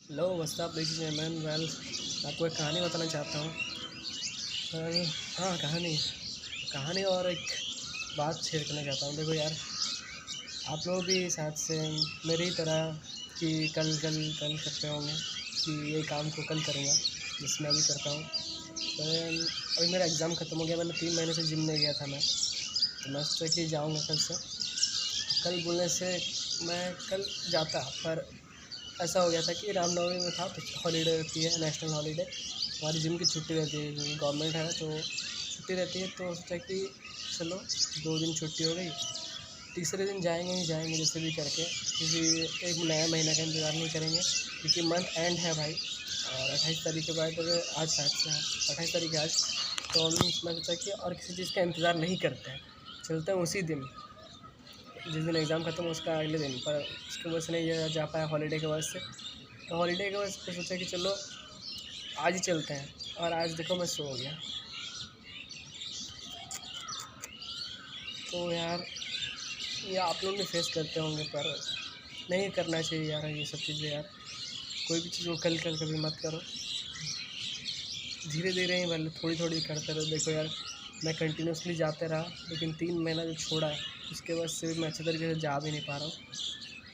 Hello what's up this is man well. आपको एक कहानी बताना चाहता हूँ। हाँ, कहानी कहानी और एक बात शेयर करना चाहता हूँ। देखो यार, आप लोग भी शायद से मेरी ही तरह कि कल कल कल करते होंगे कि ये काम को कल करूँगा, जिसमें अभी करता हूँ। पर अभी मेरा एग्ज़ाम ख़त्म हो गया। मैंने 3 महीने से जिम नहीं गया था मैं, तो मैं सोचा कि जाऊँगा कल से। कल बोलने से मैं कल जाता, पर ऐसा हो गया था कि रामनवमी में था, तो हॉलीडे रहती है, नेशनल हॉलीडे। हमारी जिम की छुट्टी रहती है क्योंकि गवर्नमेंट है, तो छुट्टी रहती है। तो सोचा कि चलो 2 दिन छुट्टी हो गई, तीसरे दिन जाएंगे ही जाएंगे जैसे भी करके, क्योंकि एक नया महीना का इंतज़ार नहीं करेंगे क्योंकि मंथ एंड है भाई। और 28 तारीख के बाद, आज शायद से है 28 तारीख है आज, तो मैं सोचा कि और किसी चीज़ का इंतज़ार नहीं करते हैं, चलते हैं उसी दिन जिस दिन एग्ज़ाम ख़त्म हो उसका अगले दिन। पर उसकी वजह से नहीं जा पाया, हॉलीडे की वजह से। तो हॉलीडे की वजह से सोचा कि चलो आज ही चलते हैं। और आज देखो मैं सो गया। तो यार, ये आप लोग भी फेस करते होंगे, पर नहीं करना चाहिए यार ये सब चीज़ें। यार कोई भी चीज़ को कल कल कभी मत करो, धीरे धीरे ही भले थोड़ी थोड़ी करते रहो। देखो यार, मैं कंटिन्यूसली जाते रहा, लेकिन 3 महीना जो छोड़ा है उसके बाद से भी मैं अच्छे तरीके से जा भी नहीं पा रहा हूँ।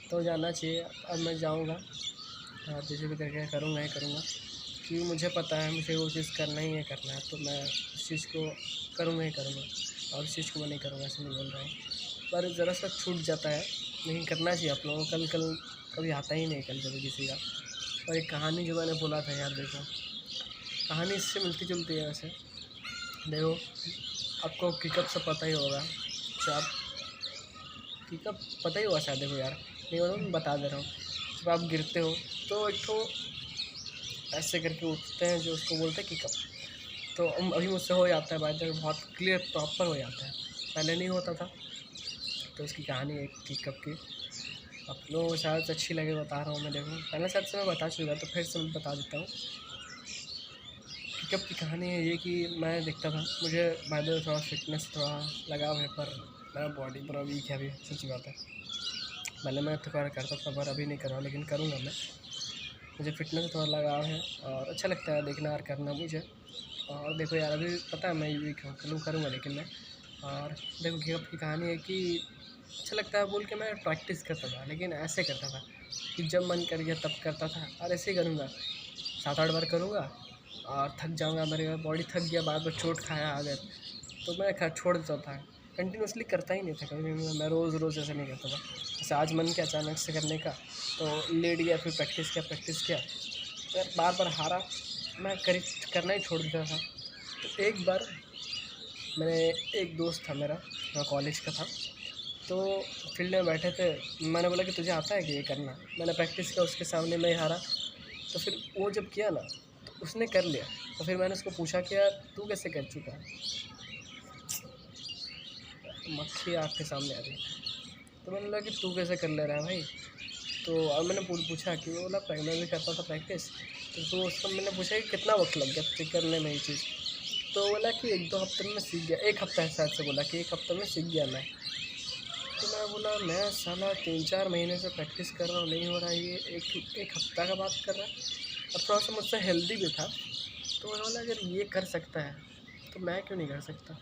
तो जाना चाहिए। अब मैं जाऊँगा और जैसे भी करके करूँगा ही करूँगा, क्योंकि मुझे पता है मुझे वो चीज़ करना ही है, करना है तो मैं उस चीज़ को करूँगा ही करूँगा। और उस चीज़ को मैं नहीं करूँगा ऐसे नहीं बोल रहा हूँ, पर ज़रा सा छूट जाता है। लेकिन करना चाहिए आप लोगों को। कल कल कभी आता ही नहीं, कल कभी किसी का। और एक कहानी जो मैंने बोला था यार, देखो कहानी इससे मिलती जुलती है वैसे। देखो, आपको किकअप से पता ही होगा, जब आप किकअप पता ही होगा शायद। देखो यार, नहीं होगा मैं बता दे रहा हूँ। जब आप गिरते हो तो एक तो ऐसे करके उठते हैं, जो उसको बोलते हैं किकअप। तो अभी मुझसे हो जाता है भाई, तो बहुत क्लियर प्रॉपर हो जाता है, पहले नहीं होता था। तो उसकी कहानी है किकअप की, आप लोगों को शायद अच्छी लगे बता रहा हूँ मैं। देखो पहले शायद से मैं बता चुका, तो फिर से मैं बता देता हूँ। किकअप की कहानी है ये कि मैं देखता था, मुझे बाय द वे थोड़ा फिटनेस थोड़ा लगाव है, पर मेरा बॉडी पूरा वीक है अभी, सच बात है। पहले मैं थोड़ा करता था, पर अभी नहीं कर रहा, लेकिन करूँगा मैं। मुझे फ़िटनेस से थोड़ा लगाव है और अच्छा लगता है देखना और करना मुझे। और देखो यार, अभी पता है मैं वीक हूँ, करूँगा लेकिन मैं। और देखो गिव की कहानी है कि अच्छा लगता है बोल के मैं प्रैक्टिस करता था, लेकिन ऐसे करता था कि जब मन कर गया तब करता था, और ऐसे ही करूँगा 7-8 बार करूँगा और थक जाऊँगा, मेरी बॉडी थक गया, बार बार चोट खाया अगर, तो मैं छोड़ देता था। कंटिन्यूसली करता ही नहीं था कभी भी मैं रोज़ रोज़ ऐसा नहीं करता था। जैसे आज मन किया अचानक से करने का, तो लेट गया, फिर प्रैक्टिस किया। तो यार बार बार हारा, मैं करना ही छोड़ देता था। तो एक बार मैंने, एक दोस्त था मेरा, वह कॉलेज का था, तो फील्ड में बैठे थे। मैंने बोला कि तुझे आता है कि ये करना। मैंने प्रैक्टिस किया उसके सामने, मैं ही हारा। तो फिर वो जब किया ना, तो उसने कर लिया। तो फिर मैंने उसको पूछा कि यार तू कैसे कर चुका है? मक्खी आँख के सामने आ रही। तो मैंने बोला कि तू कैसे कर ले रहा है भाई? तो अब मैंने पूछा कि वो बोला मैं भी करता था प्रैक्टिस। तो उसको मैंने पूछा कि कितना वक्त लग गया तुझे करने में ये चीज़? तो बोला कि 1-2 हफ्ते में मैं सीख गया। 1 हफ्ता है शायद से, बोला कि 1 हफ्ते में सीख गया मैं। तो मैं बोला मैं साला 3-4 महीने से प्रैक्टिस कर रहा हूँ, नहीं हो रहा है, ये एक हफ्ता का बात कर रहा है। और थोड़ा सा मुझसे हेल्दी भी था, तो मैं बोला अगर ये कर सकता है तो मैं क्यों नहीं कर सकता।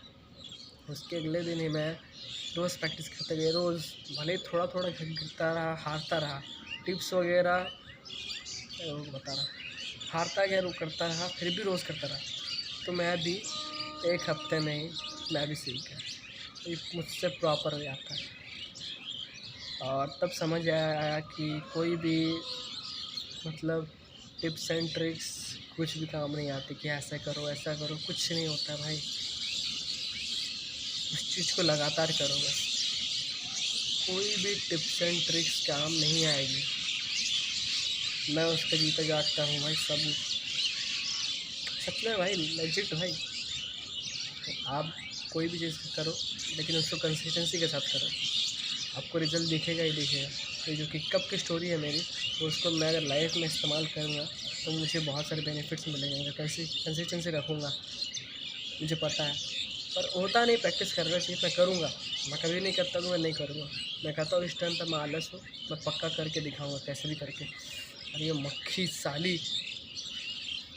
उसके अगले दिन ही मैं रोज़ प्रैक्टिस करते गए, रोज़ भले ही थोड़ा थोड़ा गिरता रहा, हारता रहा, टिप्स वगैरह बता रहा, हारता गया, वो करता रहा, फिर भी रोज़ करता रहा। तो मैं भी 1 हफ्ते में ही मैं भी सीख गया, ये मुझसे प्रॉपर हो जाता है। और तब समझ आया कि कोई भी मतलब टिप्स एंड ट्रिक्स कुछ भी काम नहीं आती कि ऐसा करो, कुछ नहीं होता भाई। उस चीज़ को लगातार करो बस, कोई भी टिप्स एंड ट्रिक्स काम नहीं आएगी। मैं उसका जीता जागता हूँ भाई, सबूत, सच में भाई, लेजिट भाई। आप कोई भी चीज़ करो, लेकिन उसको कंसिस्टेंसी के साथ करो, आपको रिज़ल्ट दिखेगा ही दिखेगा। तो जो किकअप की स्टोरी है मेरी, तो उसको मैं अगर लाइफ में इस्तेमाल करूँगा तो मुझे बहुत सारे बेनिफिट्स मिलेंगे। अगर कंसिस्टेंसी रखूँगा, मुझे पता है। पर होता नहीं, प्रैक्टिस करना चाहिए, मैं करूँगा। मैं कभी नहीं करता तो मैं नहीं करूँगा। मैं कहता हूँ इस टाइम पर मैं आलस हूँ, मैं पक्का करके दिखाऊँगा कैसे भी करके। और ये मक्खी साली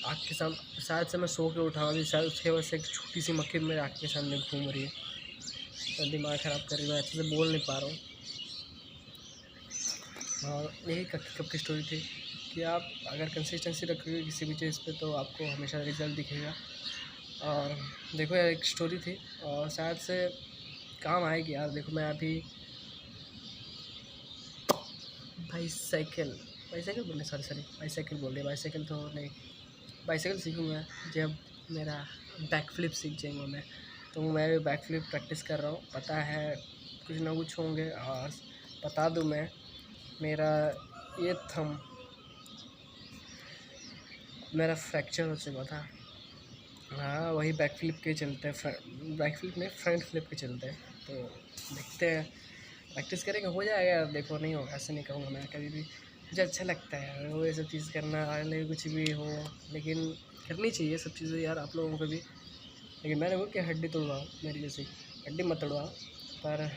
आँख के सामने, शायद से मैं सो के उठा अभी, शायद उसके वजह से एक छोटी सी मक्खी मेरे आँख के सामने घूम रही है, तो दिमाग ख़राब कर रही है, मैं अच्छे से बोल नहीं पा रहा हूँ। और यही कब की स्टोरी थी कि आप अगर कंसिस्टेंसी रखोगे किसी भी चीज़ पे तो आपको हमेशा रिजल्ट दिखेगा। और देखो यार, एक स्टोरी थी और शायद से काम आएगी यार। देखो मैं अभी बाईसाइकिल बोलने सॉरी बाईसाइकिल बोल दिया, बाईसाइकिल तो नहीं, बाईसाइकिल सीखूँगा जब मेरा बैक फ्लिप सीख जाएंगा मैं, तो मैं भी बैक फ्लिप प्रैक्टिस कर रहा हूँ। पता है कुछ ना कुछ होंगे, और बता दूँ मैं, मेरा ये थंब मेरा फ्रैक्चर हो चुका था। हाँ वही बैक फ्लिप के चलते हैं, बैक फ्लिप नहीं फ्रंट फ्लिप के चलते हैं। तो देखते हैं, प्रैक्टिस करेंगे हो जाएगा यार। देखो नहीं होगा ऐसे नहीं कहूँगा मैं कभी भी, मुझे अच्छा लगता है वो ये सब चीज़ करना, अगले कुछ भी हो, लेकिन करनी चाहिए सब चीज़ें यार आप लोगों को भी। लेकिन मैंने वो कि हड्डी तोड़वाओ मेरी जैसी, हड्डी मत तोड़वाओ, पर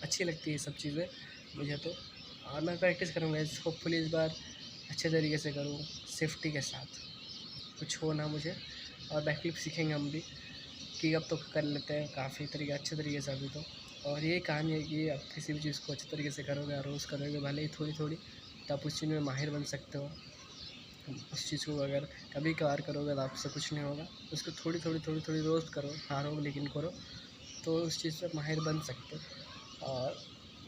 अच्छी लगती है सब चीज़ें मुझे तो। और मैं प्रैक्टिस करूँगा होपफुली इस बार अच्छे तरीके से करूँ, सेफ्टी के साथ, कुछ हो ना मुझे। और बैक फ्लिप सीखेंगे हम भी, कि अब तो कर लेते हैं काफ़ी तरीके अच्छे तरीके से अभी तो। और ये कहानी है कि आप किसी भी चीज़ को अच्छे तरीके से करोगे और रोज़ करोगे, भले ही थोड़ी थोड़ी, तो आप उस चीज़ में माहिर बन सकते हो। उस चीज़ को अगर कभी कभार करोगे तो आपसे कुछ नहीं होगा, उसको थोड़ी थोड़ी रोज़ करो, हारो लेकिन करो, तो उस चीज़ पर माहिर बन सकते हो। और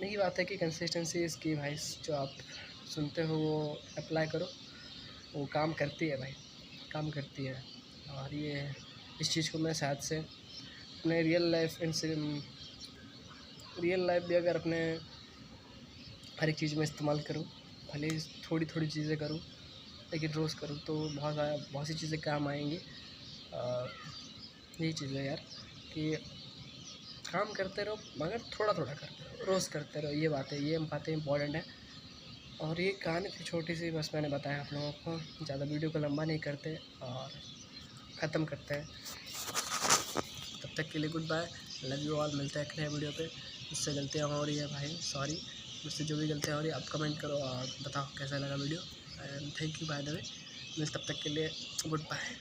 यही बात है कि कंसिस्टेंसी इसकी भाई, जो आप सुनते हो वो अप्लाई करो, वो काम करती है भाई, काम करती है। और ये इस चीज़ को मैं शायद से अपने रियल लाइफ भी अगर अपने हर एक चीज़ में इस्तेमाल करूँ, भले ही थोड़ी थोड़ी चीज़ें करूँ लेकिन रोज़ करूँ, तो बहुत सी चीज़ें काम आएंगी। यही चीज़ है यार कि काम करते रहो मगर थोड़ा थोड़ा करते रहो, रोज़ करते रहो, ये बातें इंपॉर्टेंट है। और ये कहानी थी छोटी सी, बस मैंने बताया आप लोगों को, ज़्यादा वीडियो को लंबा नहीं करते और ख़त्म करते हैं। तब तक के लिए good bye, love you all, मिलते हैं एक नए वीडियो पे। मुझसे गलतियाँ हो रही है भाई, सॉरी, मुझसे जो भी गलतियाँ हो रही है आप कमेंट करो और बताओ कैसा लगा video, and thank you by the way. तब तक के लिए गुड बाय।